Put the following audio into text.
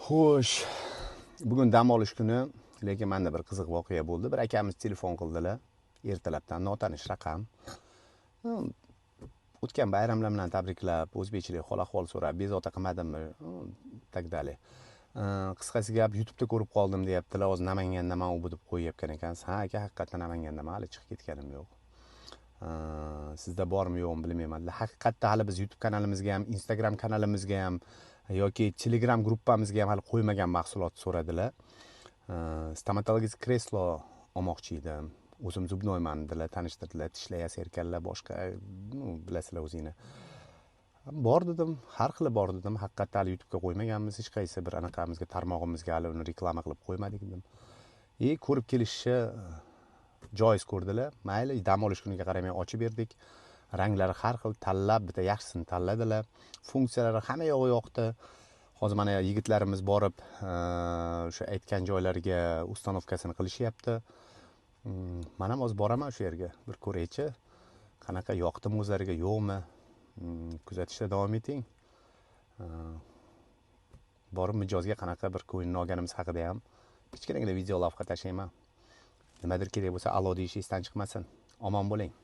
Xo'sh, bugun dam olish kuni, lekin menda bir qiziq voqea bo'ldi. Bir akamiz telefon qildilar, ertalabdan notanish raqam. O'tgan bayramlar bilan tabriklab, o'zbekchalik hol-ahvol so'rab, bezovta qilmadimmi, tak dalay. Qisqasi gap, YouTube'da ko'rib qoldim deyaptilar. Hozir Namanganda men u deb qo'yayotgan ekansiz. Ha, aka, haqiqatdan Namanganda men hali chiqib ketganim yo'q. Sizda bormi yo'qmi bilmayman. Haqiqatda hali biz YouTube kanalimizga ham, Instagram kanalimizga ham yoki Telegram gruppamizga ham hali qo'ymagan mahsulot so'radilar. Stomatologik kreslo olmoqchi edim. O'zim zubnoyman dedilar, tanishtirdilar, tishlayasiz ekanlar, boshqa, bilasizlar o'zinglar. Bor dedim, har xil bor dedim. Haqiqatda hali YouTube'ga qo'ymaganmiz, hech qaysi bir anaqamizga, tarmog'imizga hali uni reklama qilib qo'ymadik dedim. Ko'rib kelishni joiz ko'rdilar. Mayli, dam olish kuniga qaramay ochib berdik. Ranglari har xil tanlab, bitta yaxshisini tanladilar. Funksiyalari hamma yog'i yoqdi. Hozir mana yigitlarimiz borib, o'sha aytgan joylariga ustanovkasini qilishyapti. Men ham hozir boraman o'sha yerga, bir ko'raychi. Qanaqa yoqdimi o'zlariga, yo'qmi? Kuzatishda davom eting. Borib mijozga qanaqa bir ko'ngilni olganimiz haqida ham kichkinagina video lavha tashlayman. Nimadir kerak bo'lsa alo deyish esdan chiqmasin. Omon bo'ling.